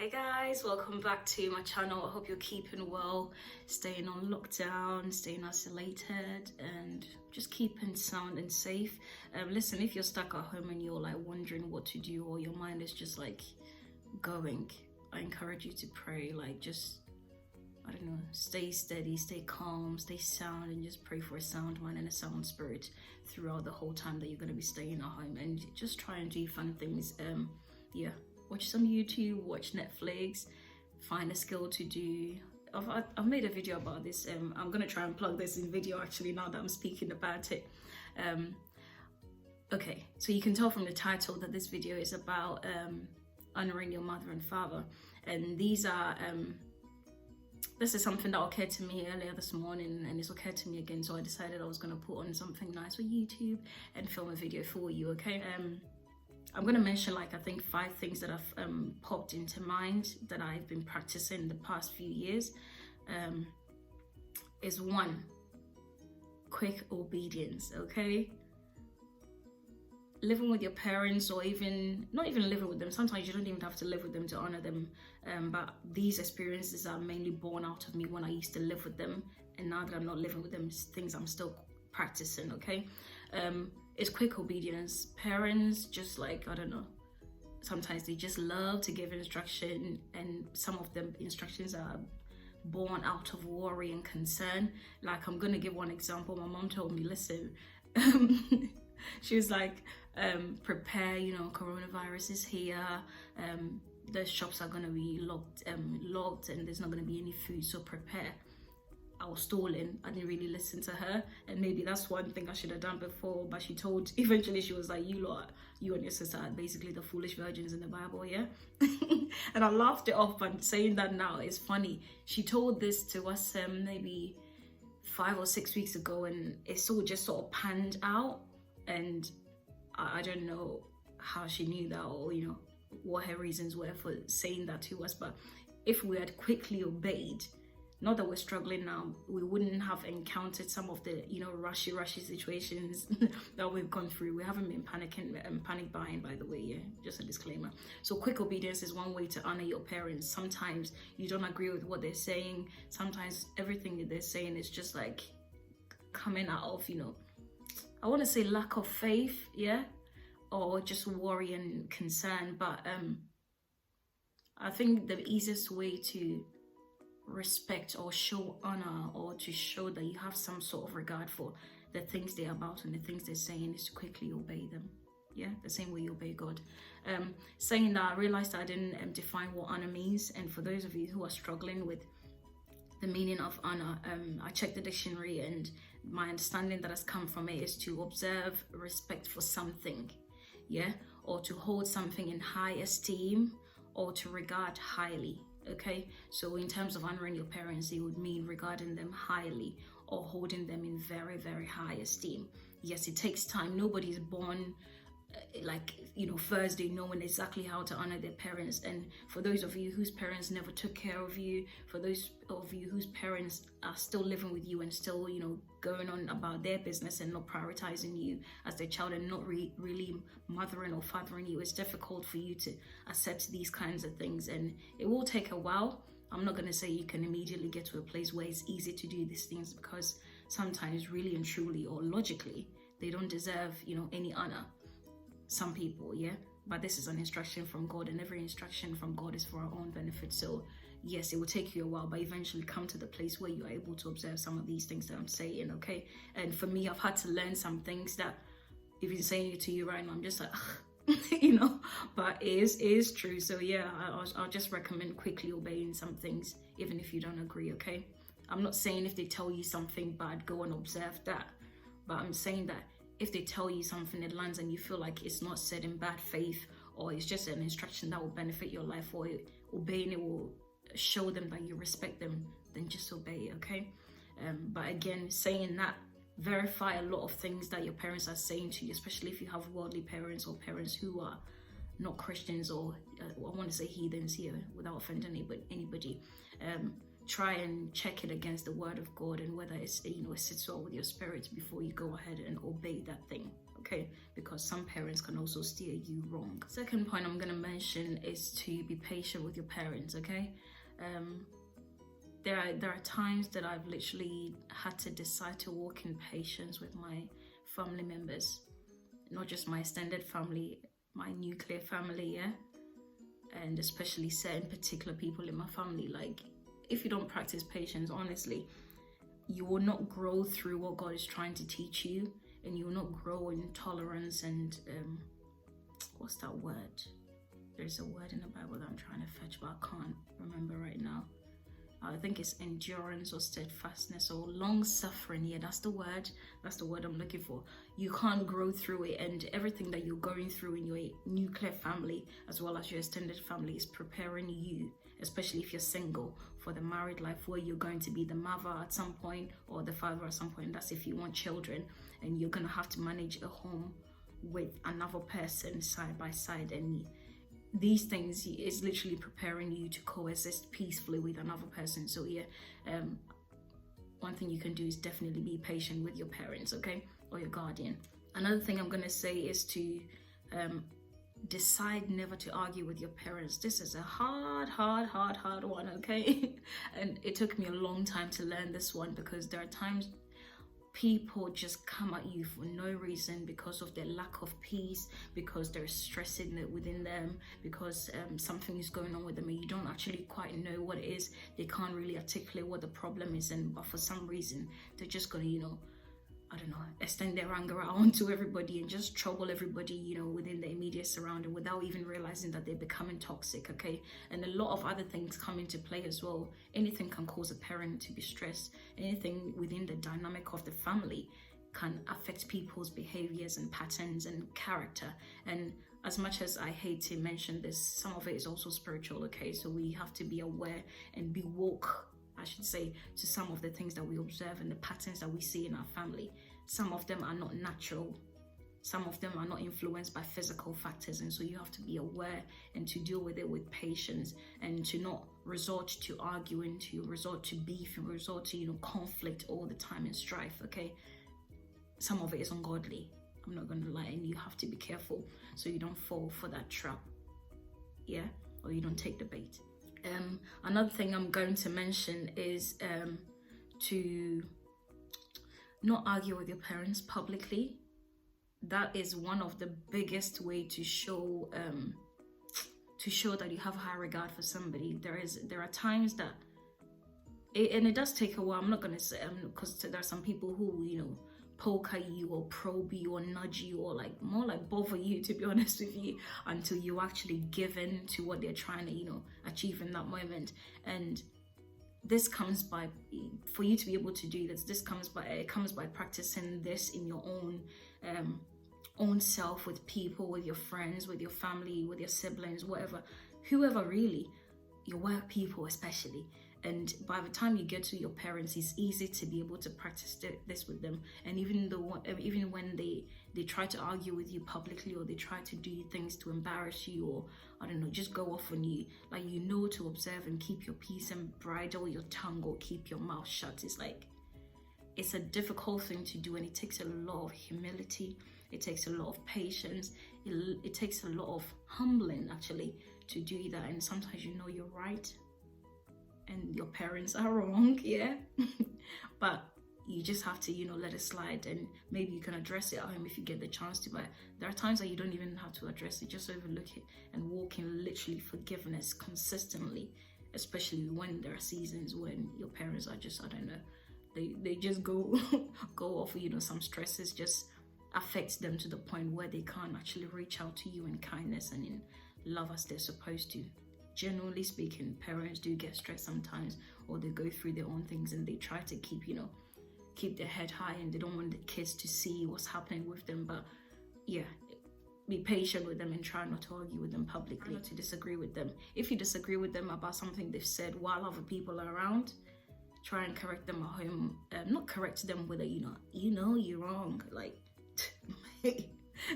Hey guys, welcome back to my channel. I hope you're keeping well, staying on lockdown, staying isolated, and just keeping sound and safe. Listen, if you're stuck at home and you're like wondering what to do, or your mind is just like going, I encourage you to pray. Like, just, I don't know, stay steady, stay calm, stay sound, and just pray for a sound mind and a sound spirit throughout the whole time that you're going to be staying at home, and just try and do fun things. Watch some YouTube, watch Netflix, find a skill to do. I've made a video about this. I'm gonna try and plug this in video actually now that I'm speaking about it. Okay, so you can tell from the title that this video is about honoring your mother and father, and this is something that occurred to me earlier this morning, and it's occurred to me again, so I decided I was gonna put on something nice for YouTube and film a video for you. Okay. I'm going to mention I think 5 things that have popped into mind that I've been practicing the past few years. Is 1, quick obedience. Okay, living with your parents, or not even living with them, sometimes you don't even have to live with them to honor them, but these experiences are mainly born out of me when I used to live with them, and now that I'm not living with them, it's things I'm still practicing. Okay. It's quick obedience. Parents, just I don't know, sometimes they just love to give instruction, and some of them instructions are born out of worry and concern. Like, I'm gonna give one example. My mom told me, listen, she was like, prepare, coronavirus is here, the shops are gonna be locked, and there's not gonna be any food, so prepare. I was stalling. I didn't really listen to her, and maybe that's one thing I should have done before. But eventually she was like, you and your sister are basically the foolish virgins in the Bible, yeah? And I laughed it off, but saying that now is funny. She told this to us maybe 5 or 6 weeks ago, and it's all just sort of panned out, and I don't know how she knew that, or what her reasons were for saying that to us. But if we had quickly obeyed, not that we're struggling now, we wouldn't have encountered some of the rushy situations that we've gone through. We haven't been panic buying, by the way, yeah, just a disclaimer. So quick obedience is one way to honor your parents. Sometimes you don't agree with what they're saying. Sometimes everything that they're saying is just like coming out of I want to say lack of faith, yeah, or just worry and concern. But I think the easiest way to respect or show honor, or to show that you have some sort of regard for the things they're about and the things they're saying, is to quickly obey them. Yeah, the same way you obey God. Saying that, I realized I didn't define what honor means, and for those of you who are struggling with the meaning of honor, I checked the dictionary, and my understanding that has come from it is to observe respect for something, yeah, or to hold something in high esteem, or to regard highly. Okay, so in terms of honoring your parents, it would mean regarding them highly, or holding them in very, very high esteem. Yes, it takes time. Nobody's born Thursday knowing exactly how to honor their parents. And for those of you whose parents never took care of you, for those of you whose parents are still living with you and still going on about their business and not prioritizing you as their child, and not really mothering or fathering you, it's difficult for you to accept these kinds of things, and it will take a while. I'm not going to say you can immediately get to a place where it's easy to do these things, because sometimes really and truly, or logically, they don't deserve any honor. Some people, yeah, but this is an instruction from God, and every instruction from God is for our own benefit. So yes, it will take you a while, but eventually come to the place where you are able to observe some of these things that I'm saying. Okay, and for me, I've had to learn some things that, even saying it to you right now, I'm just like, but it is true. So yeah, I'll just recommend quickly obeying some things, even if you don't agree. Okay, I'm not saying if they tell you something bad, go and observe that, but I'm saying that if they tell you something that lands and you feel like it's not said in bad faith, or it's just an instruction that will benefit your life, or obeying it will show them that you respect them, then just obey, okay? But again, saying that, verify a lot of things that your parents are saying to you, especially if you have worldly parents, or parents who are not Christians, or I want to say heathens here without offending anybody. Try and check it against the word of God, and whether it sits well with your spirit before you go ahead and obey that thing. okay? Because some parents can also steer you wrong. Second point I'm going to mention is to be patient with your parents, okay? There are times that I've literally had to decide to walk in patience with my family members, not just my extended family, my nuclear family, yeah? And especially certain particular people in my family. Like, if you don't practice patience, honestly, you will not grow through what God is trying to teach you, and you will not grow in tolerance and what's that word? There's a word in the Bible that I'm trying to fetch, but I can't remember right now. I think it's endurance or steadfastness or long suffering. Yeah, that's the word I'm looking for. You can't grow through it, and everything that you're going through in your nuclear family as well as your extended family is preparing you, especially if you're single, for the married life where you're going to be the mother at some point or the father at some point. That's if you want children, and you're going to have to manage a home with another person side by side, and these things is literally preparing you to coexist peacefully with another person. So yeah, one thing you can do is definitely be patient with your parents, okay, or your guardian. Another thing I'm going to say is to decide never to argue with your parents. This is a hard one, okay? And it took me a long time to learn this one, because there are times people just come at you for no reason because of their lack of peace, because they're stressing it within them, because something is going on with them and you don't actually quite know what it is. They can't really articulate what the problem is, but for some reason they're just gonna, I don't know, extend their anger out onto everybody and just trouble everybody, within the immediate surrounding without even realizing that they're becoming toxic, okay? And a lot of other things come into play as well. Anything can cause a parent to be stressed. Anything within the dynamic of the family can affect people's behaviors and patterns and character. And as much as I hate to mention this, some of it is also spiritual, okay? So we have to be aware and be woke, I should say, to some of the things that we observe and the patterns that we see in our family. Some of them are not natural. Some of them are not influenced by physical factors. And so you have to be aware and to deal with it with patience, and to not resort to arguing, to resort to beef, and resort to, conflict all the time and strife, okay? Some of it is ungodly. I'm not going to lie, and you have to be careful so you don't fall for that trap, yeah? Or you don't take the bait. Another thing I'm going to mention is to not argue with your parents publicly. That is one of the biggest way to show that you have high regard for somebody. There are times that it does take a while. I'm not going to say, because there are some people who poke at you or probe you or nudge you or more like bother you, to be honest with you, until you actually give in to what they're trying to achieve in that moment. And this comes by, for you to be able to do this, it comes by practicing this in your own self, with people, with your friends, with your family, with your siblings, whoever really, your work people especially. And by the time you get to your parents, it's easy to be able to practice this with them. And even when they try to argue with you publicly, or they try to do things to embarrass you, or I don't know, just go off on you, to observe and keep your peace and bridle your tongue or keep your mouth shut. It's a difficult thing to do, and it takes a lot of humility. It takes a lot of patience. It takes a lot of humbling, actually, to do that. And sometimes you're right and your parents are wrong, yeah? But you just have to, let it slide, and maybe you can address it at home if you get the chance to. But there are times that you don't even have to address it, just overlook it and walk in literally forgiveness consistently, especially when there are seasons when your parents are just, I don't know, they just go off, some stresses just affects them to the point where they can't actually reach out to you in kindness and in love as they're supposed to. Generally speaking, parents do get stressed sometimes, or they go through their own things and they try to keep their head high, and they don't want the kids to see what's happening with them. But yeah, be patient with them and try not to argue with them publicly, try not to disagree with them. If you disagree with them about something they've said while other people are around, try and correct them at home. Not correct them with you're wrong,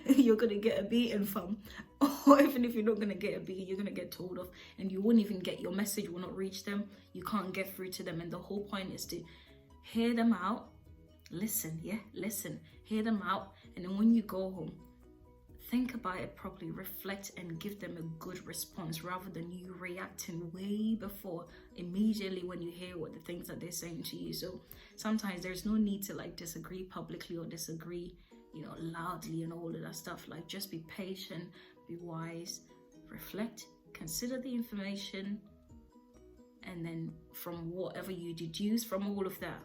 you're gonna get a beating from, or even if you're not gonna get a beating, you're gonna get told off, and you won't even get, your message will not reach them. You can't get through to them, and the whole point is to hear them out, listen, hear them out, and then when you go home, think about it properly, reflect, and give them a good response rather than you reacting way before, immediately when you hear what the things that they're saying to you. So sometimes there's no need to like disagree publicly or disagree, loudly and all of that stuff. Like, just be patient, be wise, reflect, consider the information, and then from whatever you deduce from all of that,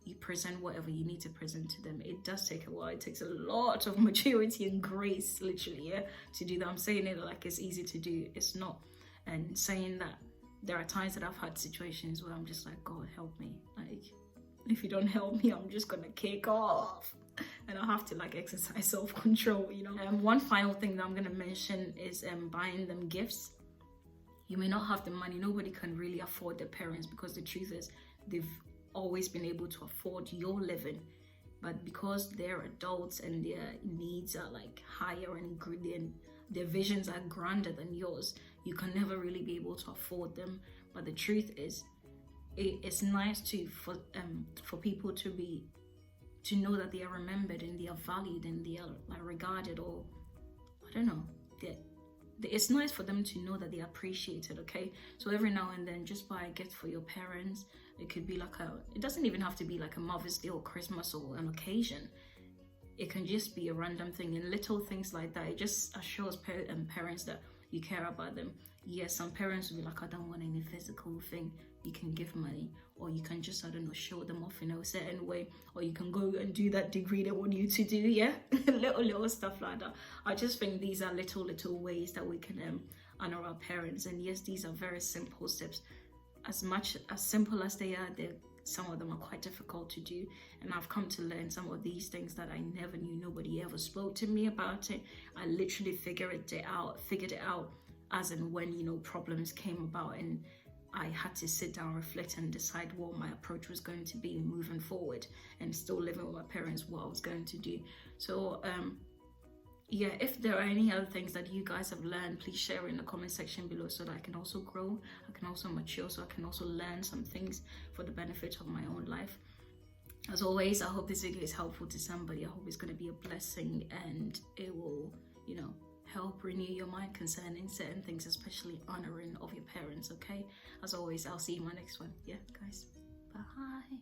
you present whatever you need to present to them. It does take a while. It takes a lot of maturity and grace, literally, to do that. I'm saying it like it's easy to do. It's not. And saying that, there are times that I've had situations where I'm just like, God, help me. Like, if you don't help me, I'm just gonna kick off. And I have to like exercise self-control, One final thing that I'm gonna mention is buying them gifts. You may not have the money. Nobody can really afford their parents, because the truth is they've always been able to afford your living, but because they're adults and their needs are like higher and their visions are grander than yours, you can never really be able to afford them. But the truth is, it's nice for people to know that they are remembered and they are valued and they are like regarded, or I don't know, it's nice for them to know that they are appreciated. Okay, so every now and then, just buy a gift for your parents. It could be like it doesn't even have to be like a Mother's Day or Christmas or an occasion. It can just be a random thing, and little things like that. It just assures parents that you care about them. Yes, some parents will be like, I don't want any physical thing. You can give money, or you can just, I don't know, show them off in a certain way, or you can go and do that degree they want you to do, little stuff like that. I just think these are little ways that we can honor our parents. And yes, these are very simple steps. As simple as they are, some of them are quite difficult to do, and I've come to learn some of these things that I never knew. Nobody ever spoke to me about it. I literally figured it out as and when problems came about, and I had to sit down, reflect, and decide what my approach was going to be moving forward, and still living with my parents, what I was going to do. So if there are any other things that you guys have learned, please share in the comment section below, so that I can also grow, I can also mature, so I can also learn some things for the benefit of my own life. As always, I hope this video is helpful to somebody. I hope it's going to be a blessing, and it will, help renew your mind concerning certain things, especially honoring of your parents. Okay, as always, I'll see you in my next one. Yeah, guys, bye.